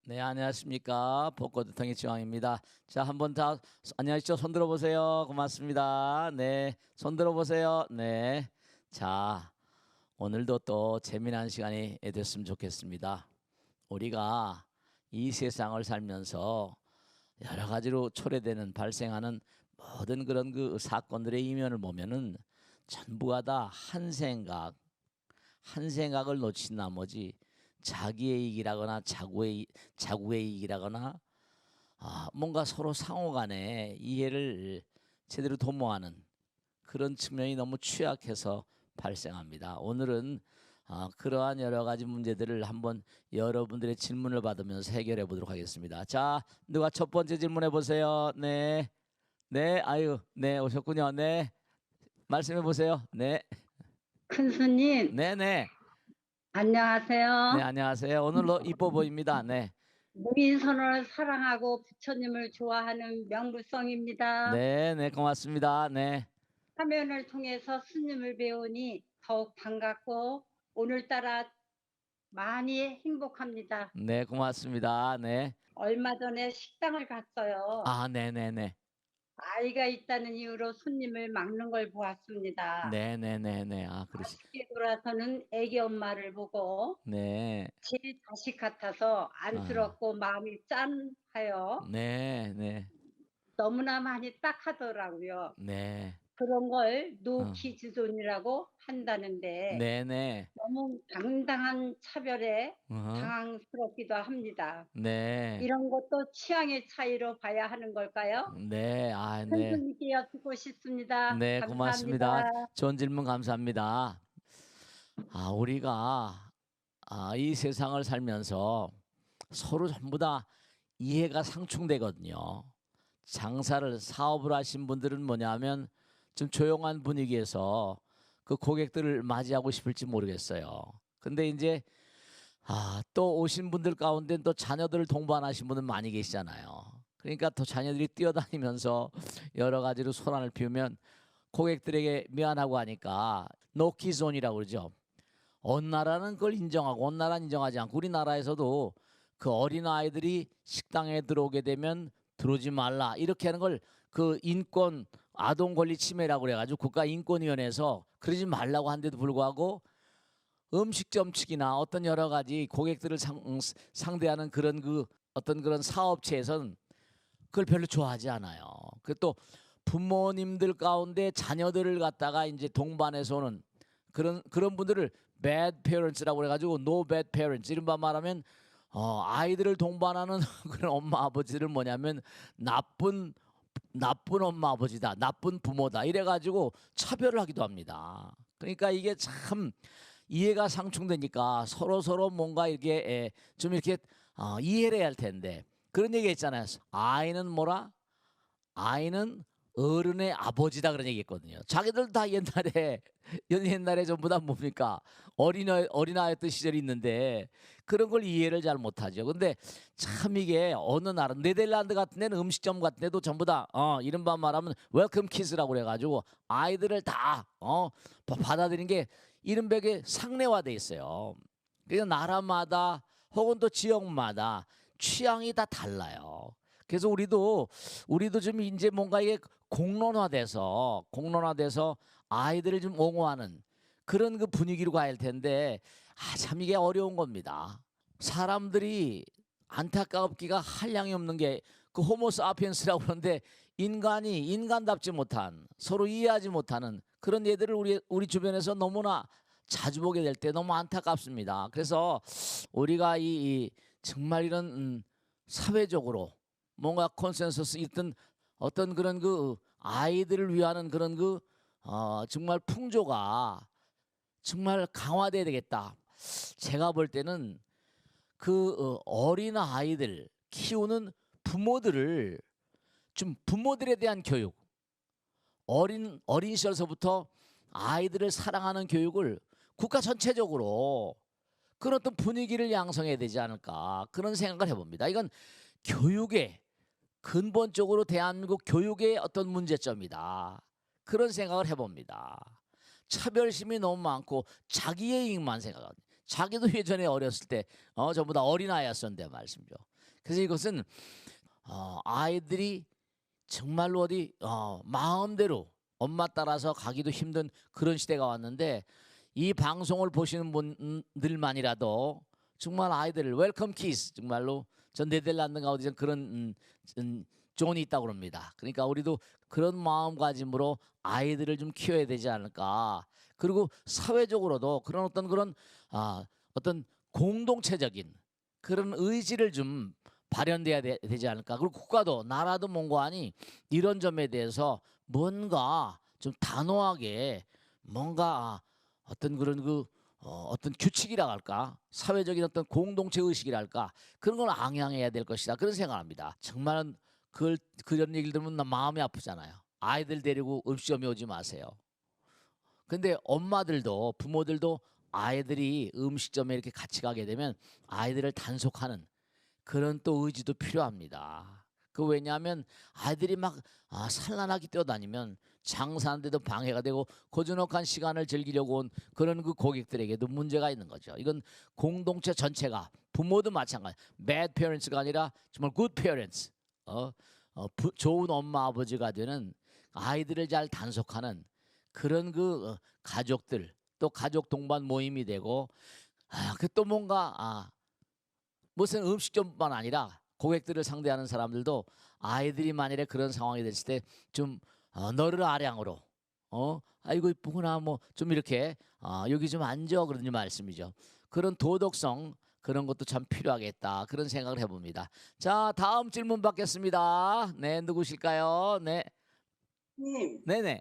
네, 안녕하십니까. 복고두통의 지왕입니다. 자, 한번 다 안녕하시죠. 손 들어보세요. 고맙습니다. 네, 손 들어보세요. 네. 자, 오늘도 또 재미난 시간이 됐으면 좋겠습니다. 우리가 이 세상을 살면서 여러 가지로 초래되는 발생하는 모든 그런 그 사건들의 이면을 보면은 전부가 다 한 생각을 놓친 나머지 자기의 이익이라거나 자구의 이익이라거나 뭔가 서로 상호간에 이해를 제대로 도모하는 그런 측면이 너무 취약해서 발생합니다. 오늘은 그러한 여러 가지 문제들을 한번 여러분들의 질문을 받으면서 해결해 보도록 하겠습니다. 자, 누가 첫 번째 질문해 보세요. 네, 네, 아유, 네, 오셨군요. 네, 말씀해 보세요. 네, 큰 스님, 네, 네, 네, 안녕하세요. 안녕하세요. 오늘도 이뻐 보입니다. 네. 무인선을 사랑하고 부처님을 좋아하는 명불성입니다. 네, 네, 고맙습니다. 네, 화면을 통해서 스님을 배우니 더욱 반갑고 오늘따라 많이 행복합니다. 네, 고맙습니다. 네. 얼마 전에 식당을 갔어요. 네, 네, 네. 아이가 있다는 이유로 손님을 막는 걸 보았습니다. 네, 네, 네, 네. 그러시. 아쉽게 돌아서는 애기 엄마를 보고 네. 제 자식 같아서 아, 안쓰럽고 마음이 짠하여 네, 네. 너무나 많이 딱하더라고요. 네. 그런 걸 어. 노키즈존이라고 한다는데 네, 네. 너무 당당한 차별에 어. 당황스럽기도 합니다. 네. 이런 것도 취향의 차이로 봐야 하는 걸까요? 네. 네. 선생님께 여쭙고 싶습니다. 네, 감사합니다. 고맙습니다. 좋은 질문 감사합니다. 우리가 이 세상을 살면서 서로 전부 다 이해가 상충되거든요. 사업을 하신 분들은 뭐냐면 좀 조용한 분위기에서 그 고객들을 맞이하고 싶을지 모르겠어요. 근데 이제 또 오신 분들 가운데 또 자녀들을 동반하신 분은 많이 계시잖아요. 그러니까 또 자녀들이 뛰어다니면서 여러 가지로 소란을 피우면 고객들에게 미안하고 하니까 노키존이라고 그러죠. 어느 나라는 그걸 인정하고 어느 나라는 인정하지 않고 우리나라에서도 그 어린 아이들이 식당에 들어오게 되면 들어오지 말라 이렇게 하는 걸 그 인권 아동 권리 침해라고 그래가지고 국가인권위원회에서 그러지 말라고 한데도 불구하고 음식점 측이나 어떤 여러 가지 고객들을 상대하는 그런 그 어떤 그런 사업체에서는 그걸 별로 좋아하지 않아요. 그 또 부모님들 가운데 자녀들을 갖다가 이제 동반해서 오는 그런 분들을 bad parents라고 그래가지고 no bad parents 이른바 말하면 아이들을 동반하는 그런 엄마 아버지를 뭐냐면 나쁜 엄마 아버지다, 나쁜 부모다 이래가지고 차별을 하기도 합니다. 그러니까 이게 참 이해가 상충되니까 서로 뭔가 이렇게 좀 이렇게 이해를 해야 할 텐데 그런 얘기 있잖아요. 아이는 뭐라? 아이는 어른의 아버지다 그런 얘기했거든요. 자기들 다 옛날에 전부 다 뭡니까 어린아이였던 시절이 있는데 그런 걸 이해를 잘 못하죠. 근데 참 이게 어느 나라 네덜란드 같은 데는 음식점 같은 데도 전부 다 이른바 말하면 웰컴 키즈라고 그래가지고 아이들을 다 받아들이는 게 이른바 상례화돼 있어요. 그래서 나라마다 혹은 또 지역마다 취향이 다 달라요. 그래서 우리도 좀 이제 뭔가 이게 공론화돼서 아이들을 좀 옹호하는 그런 그 분위기로 가야 할 텐데 참 이게 어려운 겁니다. 사람들이 안타깝기가 한량이 없는 게 그 호모사피엔스라고 그러는데 인간이 인간답지 못한 서로 이해하지 못하는 그런 애들을 우리 주변에서 너무나 자주 보게 될 때 너무 안타깝습니다. 그래서 우리가 이 정말 이런 사회적으로 뭔가 컨센서스 있던 어떤 그런 그 아이들을 위하는 그런 그 정말 풍조가 정말 강화돼야 되겠다. 제가 볼 때는 그 어린 아이들 키우는 부모들을 좀 부모들에 대한 교육, 어린 시절서부터 아이들을 사랑하는 교육을 국가 전체적으로 그런 어떤 분위기를 양성해야 되지 않을까 그런 생각을 해봅니다. 이건 교육의 근본적으로 대한민국 교육의 어떤 문제점이다. 그런 생각을 해봅니다. 차별심이 너무 많고 자기의 이익만 생각하고 자기도 예전에 어렸을 때 전부 다 어린아이였었는데 말씀죠. 그래서 이것은 아이들이 정말로 어디 마음대로 엄마 따라서 가기도 힘든 그런 시대가 왔는데, 이 방송을 보시는 분들만이라도 정말 아이들을 웰컴 키스, 정말로 전 네덜란드가 어디서 그런 존이 있다고 그럽니다. 그러니까 우리도 그런 마음가짐으로 아이들을 좀 키워야 되지 않을까. 그리고 사회적으로도 그런 어떤 공동체적인 그런 의지를 좀 발현돼야 되지 않을까. 그리고 국가도 나라도 뭔가하니 이런 점에 대해서 뭔가 좀 단호하게 뭔가 어떤 그런 어떤 규칙이라 할까, 사회적인 어떤 공동체 의식이라 할까, 그런 걸 앙양해야 될 것이다, 그런 생각합니다. 정말 그런 얘기를 들으면 마음이 아프잖아요. 아이들 데리고 음식점에 오지 마세요. 근데 엄마들도 부모들도 아이들이 음식점에 이렇게 같이 가게 되면 아이들을 단속하는 그런 또 의지도 필요합니다. 왜냐하면 아이들이 막 산란하게 뛰어다니면 장사하는데도 방해가 되고 고즈넉한 시간을 즐기려고 온 그런 그 고객들에게도 문제가 있는 거죠. 이건 공동체 전체가, 부모도 마찬가지, bad parents가 아니라 정말 good parents, 좋은 엄마 아버지가 되는, 아이들을 잘 단속하는 그런 가족들, 또 가족 동반 모임이 되고, 그 또 뭔가 무슨 음식점뿐만 아니라 고객들을 상대하는 사람들도 아이들이 만일에 그런 상황이 됐을 때 좀 너를 아량으로 아이고 이쁘구나 뭐 좀 이렇게 여기 좀 앉아 그런 말씀이죠. 그런 도덕성, 그런 것도 참 필요하겠다, 그런 생각을 해봅니다. 자, 다음 질문 받겠습니다. 네, 누구실까요? 네, 님, 네네,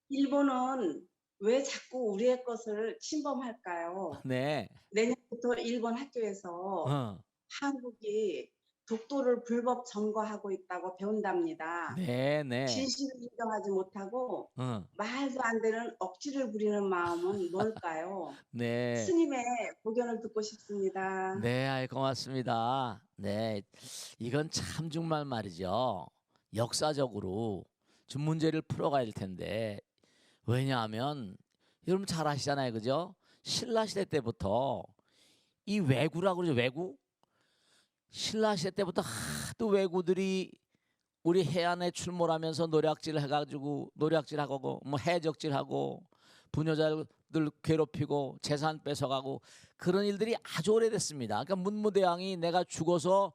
일본은 왜 자꾸 우리의 것을 침범할까요? 네, 내년부터 일본 학교에서 어, 한국이 독도를 불법 점거하고 있다고 배운답니다. 네, 네, 진실을 인정하지 못하고 어, 말도 안 되는 억지를 부리는 마음은 뭘까요? 네. 스님의 고견을 듣고 싶습니다. 네, 고맙습니다. 네, 이건 참 정말 말이죠. 역사적으로 좀 문제를 풀어가야 될 텐데, 왜냐하면 여러분 잘 아시잖아요, 그죠? 신라 시대 때부터 이 왜구라고 그러죠, 왜구. 신라 시대 때부터 하도 왜구들이 우리 해안에 출몰하면서 노략질하고 뭐 해적질하고 부녀자들 괴롭히고 재산 뺏어가고 그런 일들이 아주 오래됐습니다. 그러니까 문무대왕이 내가 죽어서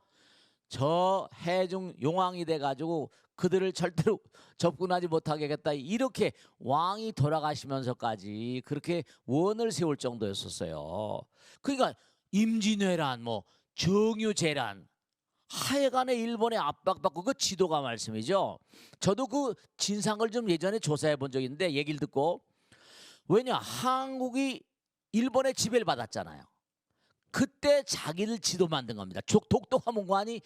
저 해중 용왕이 돼가지고 그들을 절대로 접근하지 못하게 하겠다, 이렇게 왕이 돌아가시면서까지 그렇게 원을 세울 정도였었어요. 그러니까 임진왜란, 뭐 정유재란, 하여간에 일본에 압박받고, 그 지도가 말씀이죠. 저도 그 진상을 좀 예전에 조사해 본 적이 있는데 얘기를 듣고, 왜냐 한국이 일본의 지배를 받았잖아요. 그때 자기들 지도 만든 겁니다. 독도 화문관이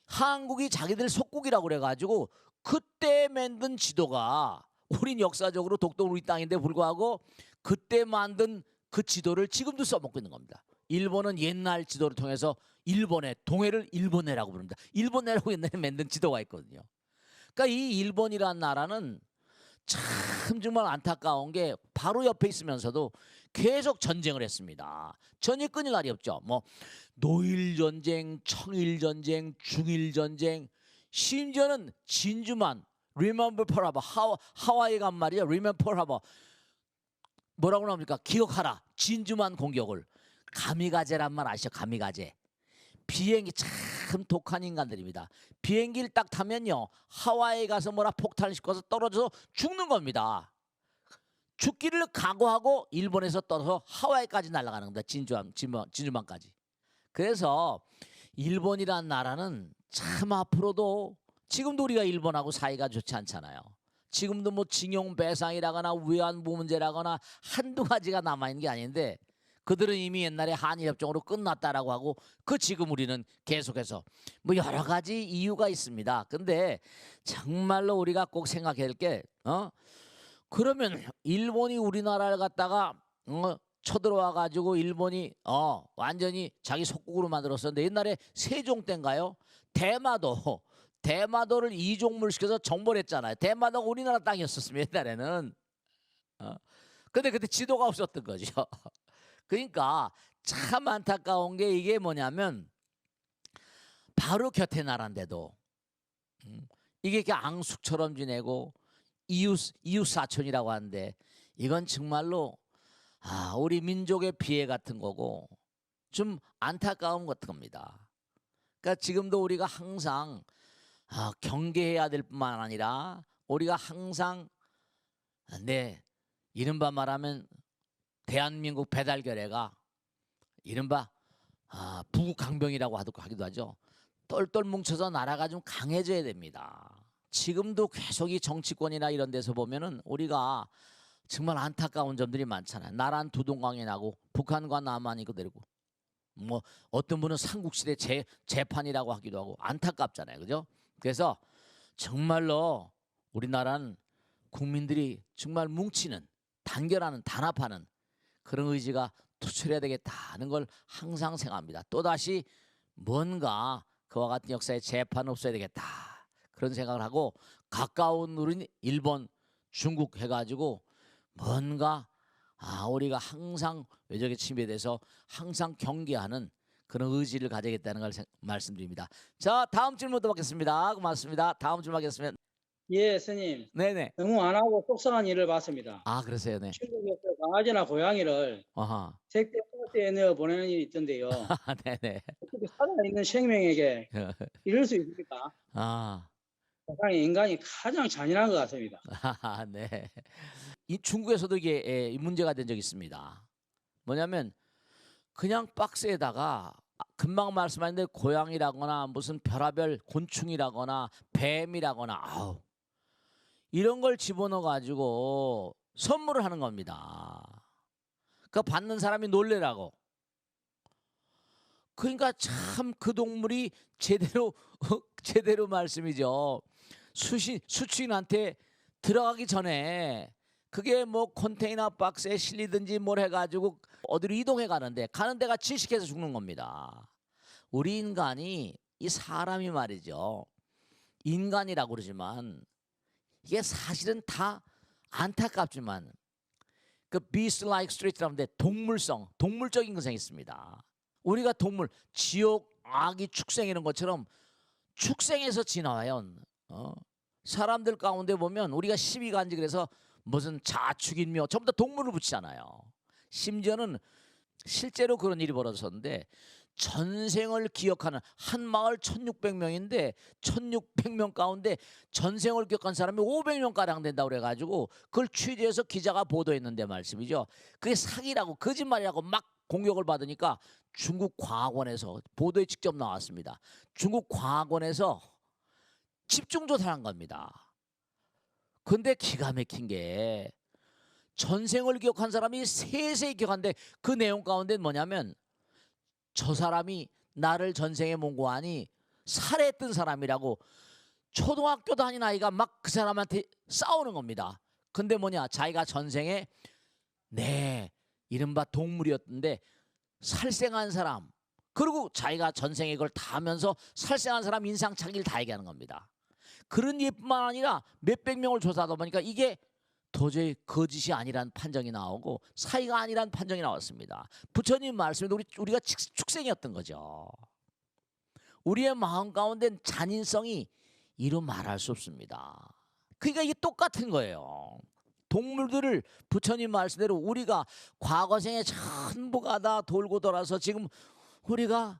한국이 자기들 속국이라고 그래가지고 그때 만든 지도가, 우린 역사적으로 독도는 우리 땅인데 불구하고 그때 만든 그 지도를 지금도 써먹고 있는 겁니다. 일본은 옛날 지도를 통해서 일본의 동해를 일본해라고 부릅니다. 일본해라고 옛날에 만든 지도가 있거든요. 그러니까 이 일본이라는 나라는 참 정말 안타까운 게 바로 옆에 있으면서도 계속 전쟁을 했습니다. 전이 끊일 날이 없죠. 뭐 노일 전쟁, 청일 전쟁, 중일 전쟁, 심지어는 진주만 Remember Pearl Harbor, 하와이 간 말이야. Remember Pearl Harbor, 뭐라고 나옵니까? 기억하라, 진주만 공격을. 가미가제란 말 아시죠? 가미가제. 비행기 참 독한 인간들입니다. 비행기를 딱 타면요, 하와이 가서 폭탄을 싣고서 떨어져서 죽는 겁니다. 죽기를 각오하고 일본에서 떨어서 하와이까지 날아가는 겁니다. 진주만까지. 그래서 일본이란 나라는 참 앞으로도, 지금도 우리가 일본하고 사이가 좋지 않잖아요. 지금도 뭐 징용 배상이라거나 위안부 문제라거나 한두 가지가 남아있는 게 아닌데, 그들은 이미 옛날에 한일협정으로 끝났다라고 하고, 지금 우리는 계속해서 뭐 여러 가지 이유가 있습니다. 근데 정말로 우리가 꼭 생각해야 될 게, 그러면 일본이 우리나라를 갖다가 쳐들어와 가지고 일본이 완전히 자기 속국으로 만들었었는데, 옛날에 세종 때인가요? 대마도를 이종물 시켜서 정벌했잖아요. 대마도가 우리나라 땅이었었습니다, 옛날에는. 근데 그때 지도가 없었던 거죠. 그러니까 참 안타까운 게 이게 뭐냐면 바로 곁에 나란데도 이게 이렇게 앙숙처럼 지내고 이웃 사촌이라고 하는데 이건 정말로 우리 민족의 비애 같은 거고 좀 안타까운 것 같은 겁니다. 그러니까 지금도 우리가 항상 경계해야 될 뿐만 아니라 우리가 항상 이른바 말하면 대한민국 배달결례가 이른바 부강병이라고 하기도 하죠. 똘똘 뭉쳐서 나라가 좀 강해져야 됩니다. 지금도 계속 이 정치권이나 이런 데서 보면은 우리가 정말 안타까운 점들이 많잖아요. 나란 두 동강이 나고 북한과 남한이 그대로고 뭐 어떤 분은 삼국시대 재판이라고 하기도 하고 안타깝잖아요. 그죠? 그래서 정말로 우리나라는 국민들이 정말 뭉치는 단결하는 단합하는 그런 의지가 투철해야 되겠다는 걸 항상 생각합니다. 또다시 뭔가 그와 같은 역사의 재판은 없어야 되겠다. 그런 생각을 하고 가까운 우리 일본, 중국 해가지고 뭔가 우리가 항상 외적의 침해에 대해서 항상 경계하는 그런 의지를 가지겠다는 걸 말씀드립니다. 자, 다음 질문 또 받겠습니다. 고맙습니다. 다음 질문 하겠습니다. 예, 스님. 네네. 너무 안 하고 속상한 일을 봤습니다. 그러세요. 네. 중국에서 강아지나 고양이를 아하. 택배버스에 넣어 보내는 일이 있던데요. 네네. 어떻게 살아있는 생명에게 이럴 수 있습니까? 세상에 인간이 가장 잔인한 것 같습니다. 네. 이 중국에서도 이게 문제가 된 적이 있습니다. 뭐냐면 그냥 박스에다가 금방 말씀하셨는데 고양이라거나 무슨 별하별 곤충이라거나 뱀이라거나 이런 걸 집어넣어 가지고 선물을 하는 겁니다. 그 받는 사람이 놀래라고. 그러니까 참 그 동물이 제대로 말씀이죠. 수취인한테 들어가기 전에 그게 뭐 컨테이너 박스에 실리든지 뭘 해가지고 어디로 이동해 가는 데가 질식해서 죽는 겁니다. 우리 인간이 이 사람이 말이죠. 인간이라고 그러지만 이게 사실은 다 안타깝지만 그 beast-like street라는데 동물적인 것이 있습니다. 우리가 동물, 지옥, 아기, 축생 이런 것처럼 축생에서 지나와요. 사람들 가운데 보면 우리가 시비간지 그래서 무슨 자축인묘 전부 다 동물을 붙이잖아요. 심지어는 실제로 그런 일이 벌어졌는데 전생을 기억하는 한 마을 1600명인데 1600명 가운데 전생을 기억한 사람이 500명가량 된다고 그래가지고 그걸 취재해서 기자가 보도했는데 말씀이죠. 그게 사기라고 거짓말이라고 막 공격을 받으니까 중국 과학원에서 보도에 직접 나왔습니다. 중국 과학원에서 집중조사한 겁니다. 근데 기가 막힌 게 전생을 기억한 사람이 세세히 기억하는데 그 내용 가운데 뭐냐면 저 사람이 나를 전생에 몽고하니 살해했던 사람이라고 초등학교 다닌 아이가 막 그 사람한테 싸우는 겁니다. 근데 자기가 전생에 이른바 동물이었는데 살생한 사람 그리고 자기가 전생에 그걸 다 하면서 살생한 사람 인상착의를 다 얘기하는 겁니다. 그런 예뿐만 아니라 몇백 명을 조사하다 보니까 이게 도저히 거짓이 아니란 판정이 나오고 사이가 아니란 판정이 나왔습니다. 부처님 말씀에도 우리가 축생이었던 거죠. 우리의 마음 가운데 잔인성이 이루 말할 수 없습니다. 그러니까 이게 똑같은 거예요. 동물들을 부처님 말씀대로 우리가 과거생에 전부가 다 돌고 돌아서 지금 우리가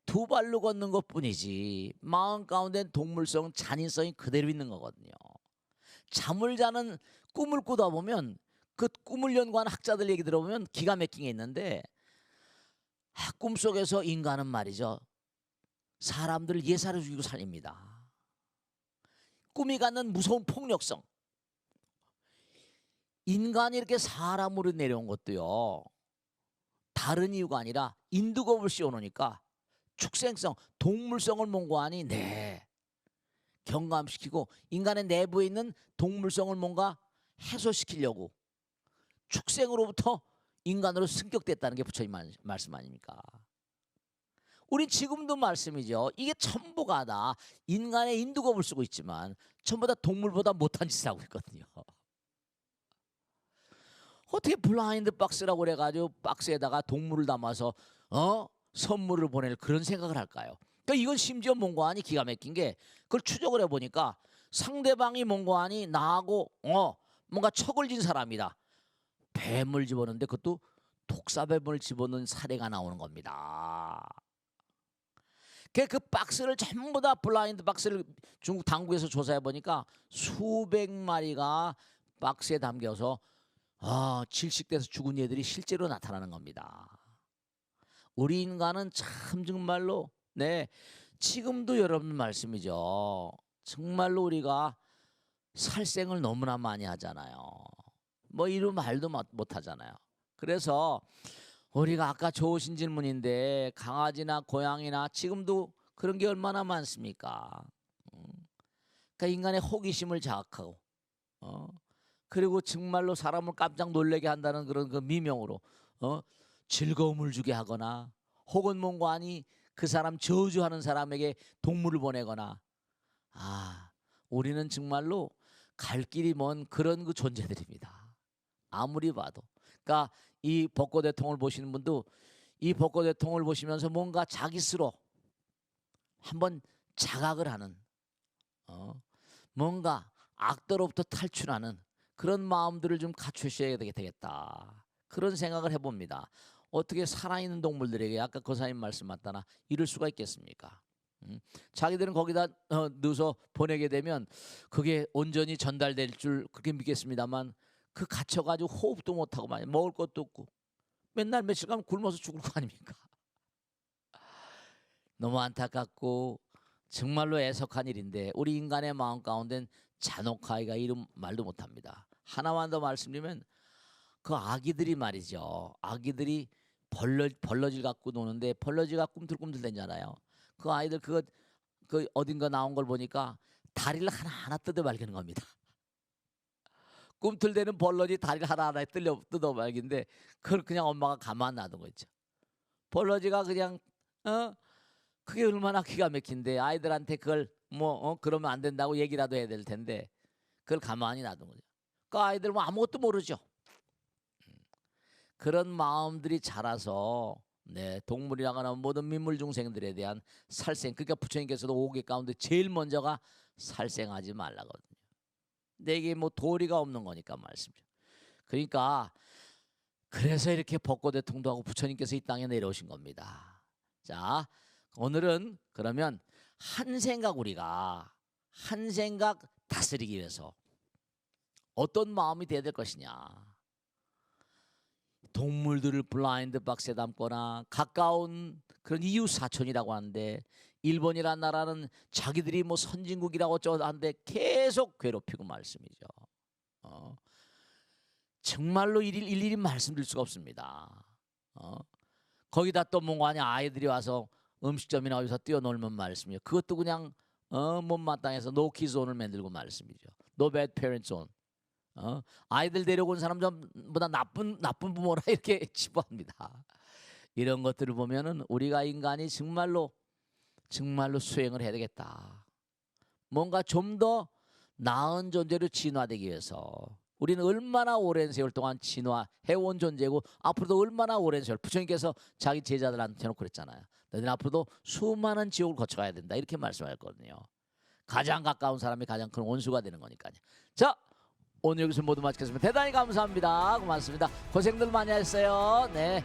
두 발로 걷는 것뿐이지 마음 가운데 동물성, 잔인성이 그대로 있는 거거든요. 잠을 자는 꿈을 꾸다 보면 그 꿈을 연구하는 학자들 얘기 들어보면 기가 막힌 게 있는데 꿈속에서 인간은 말이죠. 사람들을 예사로 죽이고 살립니다. 꿈이 갖는 무서운 폭력성. 인간이 이렇게 사람으로 내려온 것도요. 다른 이유가 아니라 인두겁을 씌워놓으니까 축생성, 동물성을 몽고하니 경감시키고 인간의 내부에 있는 동물성을 뭔가 해소시키려고 축생으로부터 인간으로 승격됐다는 게 부처님 말씀 아닙니까? 우리 지금도 말씀이죠. 이게 전부가 다 인간의 인두겁을 쓰고 있지만 전부 다 동물보다 못한 짓을 하고 있거든요. 어떻게 블라인드 박스라고 그래가지고 박스에다가 동물을 담아서 선물을 보낼 그런 생각을 할까요? 그러니까 이건 심지어 몽고안이 기가 막힌 게 그걸 추적을 해보니까 상대방이 몽고안이 나하고 뭔가 척을 진 사람이다. 뱀을 집어넣는데 그것도 독사뱀을 집어넣은 사례가 나오는 겁니다. 그 박스를 전부 다 블라인드 박스를 중국 당국에서 조사해 보니까 수백 마리가 박스에 담겨서 질식돼서 죽은 얘들이 실제로 나타나는 겁니다. 우리 인간은 참 정말로 지금도 여러분 말씀이죠. 정말로 우리가 살생을 너무나 많이 하잖아요. 뭐 이런 말도 못 하잖아요. 그래서 우리가 아까 좋으신 질문인데 강아지나 고양이나 지금도 그런 게 얼마나 많습니까? 그러니까 인간의 호기심을 자극하고 그리고 정말로 사람을 깜짝 놀라게 한다는 그런 그 미명으로 즐거움을 주게 하거나 혹은 몽고안이 그 사람 저주하는 사람에게 동물을 보내거나 우리는 정말로 갈 길이 먼 그런 그 존재들입니다. 아무리 봐도. 그러니까 이 벚꽃 대통을 보시는 분도 이 벚꽃 대통을 보시면서 뭔가 자기 스스로 한번 자각을 하는 뭔가 악도로부터 탈출하는 그런 마음들을 좀 갖추셔야 되겠다. 그런 생각을 해봅니다. 어떻게 살아있는 동물들에게 아까 거사님 말씀 맞다나 이럴 수가 있겠습니까? 자기들은 거기다 넣어서 보내게 되면 그게 온전히 전달될 줄 그렇게 믿겠습니다만 그 갇혀가지고 호흡도 못하고 말이야. 먹을 것도 없고 맨날 며칠 가면 굶어서 죽을 거 아닙니까? 너무 안타깝고 정말로 애석한 일인데 우리 인간의 마음 가운데는 잔혹하기가 이름 말도 못합니다. 하나만 더 말씀드리면 그 아기들이 말이죠. 아기들이 벌러질 갖고 노는데 벌러지가 꿈틀꿈틀 대잖아요. 그 아이들 그 어딘가 나온 걸 보니까 다리를 하나하나 뜯어 발기는 겁니다. 꿈틀대는 벌러지 다리를 하나하나 뜯어 발기는데 그걸 그냥 엄마가 가만 놔둔 거 있죠. 벌러지가 그냥 그게 얼마나 기가 막힌데 아이들한테 그걸 그러면 안 된다고 얘기라도 해야 될 텐데 그걸 가만히 놔둔 거죠. 그 아이들 뭐 아무것도 모르죠. 그런 마음들이 자라서 동물이라거나 모든 민물 중생들에 대한 살생, 그러니까 부처님께서도 5개 가운데 제일 먼저가 살생하지 말라거든요. 근데 이게 뭐 도리가 없는 거니까 말씀이죠. 그러니까 그래서 이렇게 벚꽃 대통도 하고 부처님께서 이 땅에 내려오신 겁니다. 자, 오늘은 그러면 우리가 한 생각 다스리기 위해서 어떤 마음이 돼야 될 것이냐. 동물들을 블라인드 박스에 담거나 가까운 그런 이웃 사촌이라고 하는데 일본이라는 나라는 자기들이 뭐 선진국이라고 하는데 계속 괴롭히고 말씀이죠. 정말로 일일이 말씀드릴 수가 없습니다. 거기다 또 뭔가 아이들이 와서 음식점이나 어디서 뛰어놀면 말씀이죠. 그것도 그냥 못마땅해서 노키존을 만들고 말씀이죠. No bad parent zone. 아이들 데려온 사람 전보다 나쁜 부모라 이렇게 치부합니다. 이런 것들을 보면은 우리가 인간이 정말로 수행을 해야 되겠다. 뭔가 좀 더 나은 존재로 진화되기 위해서 우리는 얼마나 오랜 세월 동안 진화해온 존재고 앞으로도 얼마나 오랜 세월 부처님께서 자기 제자들한테 놓고 그랬잖아요. 너희는 앞으로도 수많은 지옥을 거쳐가야 된다 이렇게 말씀하셨거든요. 가장 가까운 사람이 가장 큰 원수가 되는 거니까요. 자, 오늘 여기서 모두 마치겠습니다. 대단히 감사합니다. 고맙습니다. 고생들 많이 했어요. 네.